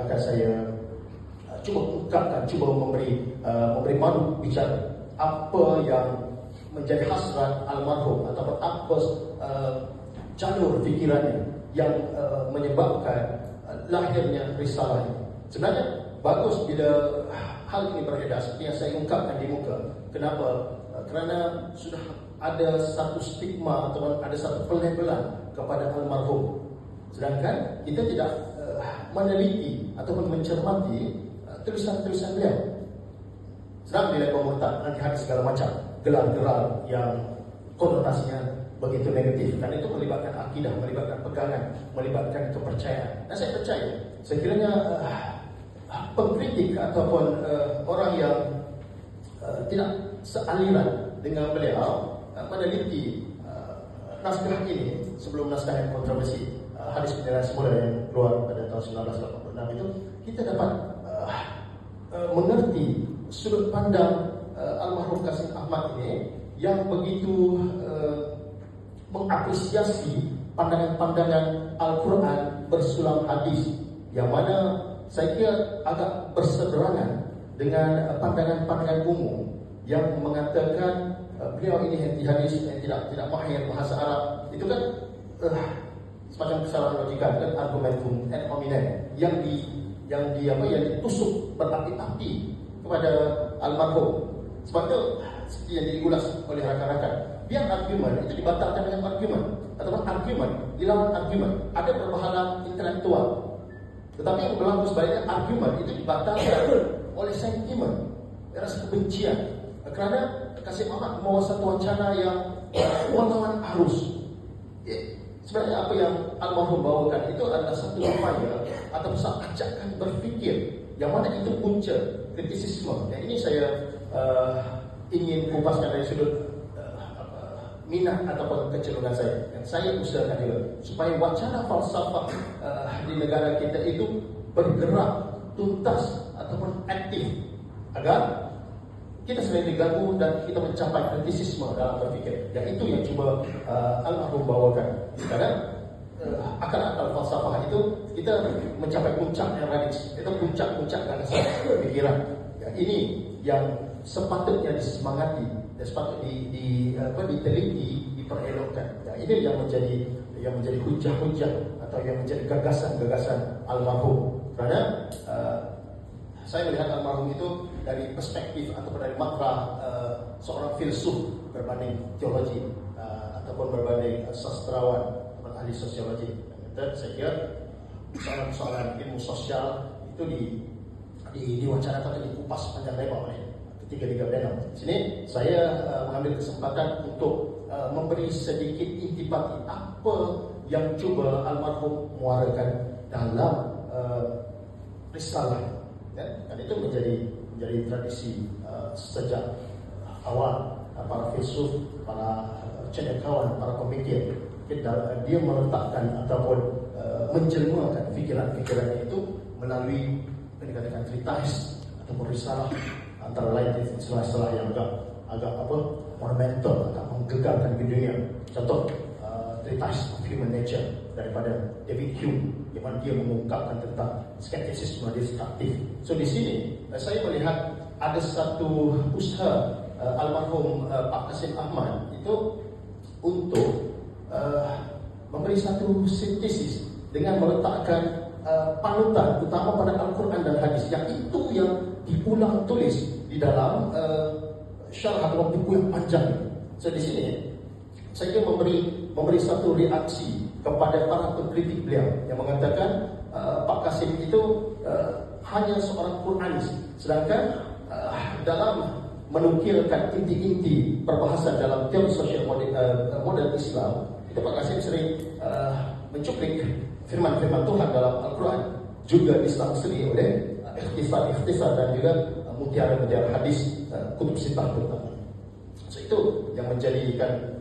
akan saya cuba ungkapkan, cuba memberi malu bicara apa yang menjadi hasrat almarhum ataupun apa jalur fikirannya yang menyebabkan lahirnya risalah ini. Sebenarnya bagus bila hal ini beredar seperti yang saya ungkapkan di muka. Kenapa? Kerana sudah ada satu stigma atau ada satu pelabelan kepada almarhum. Sedangkan kita tidak meneliti ataupun mencermati tulisan-tulisan beliau. Sedang bila komentar, nanti ada segala macam gelar-gelar yang konotasinya begitu negatif. Dan itu melibatkan akidah, melibatkan pegangan, melibatkan kepercayaan. Dan saya percaya, sekiranya pengkritik ataupun orang yang tidak sealiran dengan beliau meneliti naskah ini sebelum naskah yang kontroversi, hadis penilaian semula yang keluar pada tahun 1986 itu, kita dapat mengerti sudut pandang almarhum Qasim Ahmad ini yang begitu mengapresiasi pandangan-pandangan Al-Quran bersulam hadis, yang mana saya kira agak berseberangan dengan pandangan-pandangan umum yang mengatakan beliau ini henti hadis, yang tidak mahir bahasa Arab. Itu kan semacam kesalahan logika, kan argumentum ad hominem yang ditusuk berapi-api kepada almarhum. Sebab itu seperti yang diulas oleh rakan-rakan, biar argumen itu dibatalkan dengan argumen, ataupun argumen dilawan argumen. Ada berbahalang intelektual, tetapi yang berlaku sebaliknya, argumen itu dibatalkan oleh sentimen, rasa kebencian. Kerana Qasim Ahmad membawa satu wacana yang melawan arus. Sebenarnya apa yang almarhum bawakan itu adalah satu upaya atau satu ajakan berfikir, yang mana itu punca kritisisme. Yang ini saya ingin kupaskan dari sudut minat ataupun kecenderungan saya. Yang saya usahakan juga supaya wacana falsafah di negara kita itu bergerak tuntas ataupun aktif, agar kita selain diganggu dan kita mencapai kritisisme dalam berfikir. Dan itu yang cuba almarhum bawakan. Kadang akal-akal falsafah itu kita mencapai puncak yang radis, itu puncak-puncak gagasan pikiran. Ya, ini yang sepatutnya disemangati dan sepatutnya diteliti, diperelokkan. Ya, ini yang menjadi hujah-hujah atau yang menjadi gagasan-gagasan almarhum. Kerana saya melihat almarhum itu dari perspektif ataupun dari makna seorang filsuf berbanding teologi, ataupun berbanding sastrawan atau ahli sosiologi. Dan saya kira soalan-soalan ilmu sosial itu diwacanakan atau dikupas panjang lebar oleh ketiga-tiga panel. Di sini saya mengambil kesempatan untuk memberi sedikit intipati apa yang cuba almarhum muarakan dalam risalah. Dan itu menjadi tradisi sejak awal para filsuf, para cendekiawan, para pemikir. Dia meletakkan ataupun menjelmakan fikiran-fikirannya itu melalui dikatakan treatise ataupun risalah, antara lain istilah-istilah yang agak monumental, agak menggegarkan di dunia. Contoh treatise of human nature daripada David Hume, di mana dia mengungkapkan tentang skeptisisme destruktif. So di sini saya melihat ada satu usaha almarhum Pak Qasim Ahmad itu untuk memberi satu sintesis dengan meletakkan panutan utama pada Al-Quran dan hadis, yang itu yang diulang tulis di dalam syarah atau buku yang panjang. So di sini saya kira memberi satu reaksi kepada para pengkritik beliau yang mengatakan Pak Qasim itu hanya seorang Quranis, sedangkan dalam menukilkan inti-inti perbahasan dalam teori sosial modern Islam, itu Pak Qasim sering mencuplik firman-firman Tuhan dalam Al-Quran, juga diselang-seling oleh ikhtisar dan juga mutiara-mutiara hadis, kutub sittah terutama. So itu yang menjadikan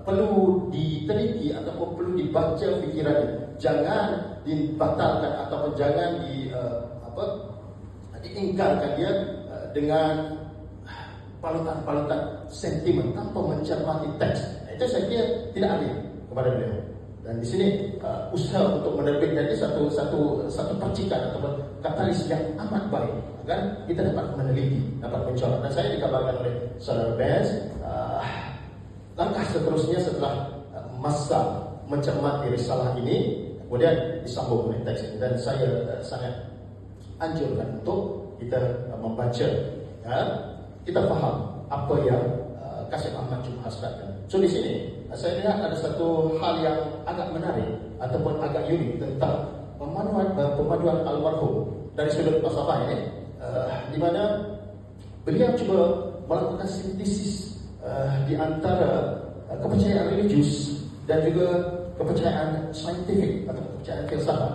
perlu diteliti ataupun perlu dibaca fikirannya. Jangan dibatalkan ataupun jangan diingkarkan dia dengan palutan-palutan sentimen tanpa mencermati teks. Itu saya kira tidak adil kepada beliau. Dan di sini usaha untuk menerbitkan ini satu percikan atau katalis yang amat baik agar kita dapat meneliti, dapat mencorak. Dan saya dikabarkan oleh Saudara Benz, langkah seterusnya setelah masa mencermati risalah ini, kemudian disambung oleh teks ini. Dan saya sangat anjurkan untuk kita membaca, ya, kita faham apa yang Kasim Ahmad Cuk hasratkan. So di sini saya lihat ada satu hal yang agak menarik ataupun agak unik tentang pemaduan almarhum dari sudut falsafah ini, di mana beliau cuba melakukan sintesis di antara kepercayaan religius dan juga kepercayaan saintifik atau kepercayaan filsafat,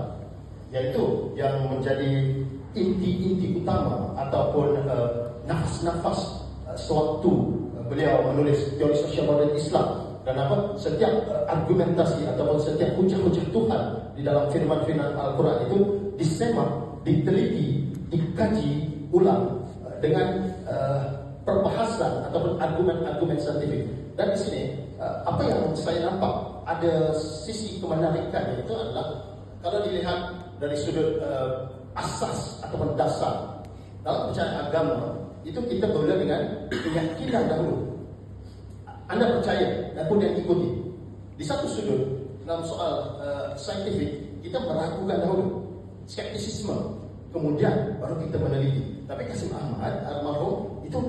yaitu yang menjadi inti-inti utama ataupun nafas-nafas sewaktu beliau menulis teori sosial modern Islam. Dan setiap argumentasi ataupun setiap hujah-hujah Tuhan di dalam firman-firman Al-Quran itu disemak, diteliti, dikaji ulang dengan perbahasan ataupun argumen-argumen saintifik. Dan di sini apa yang saya nampak ada sisi kemenarikan, itu adalah kalau dilihat dari sudut asas ataupun dasar dalam percayaan agama itu, kita bermula dengan keyakinan dahulu. Anda percaya dan kemudian ikuti. Di satu sudut dalam soal saintifik, kita meragukan dahulu, skeptisisme, kemudian baru kita meneliti. Tapi Kasim Ahmad almarhum itu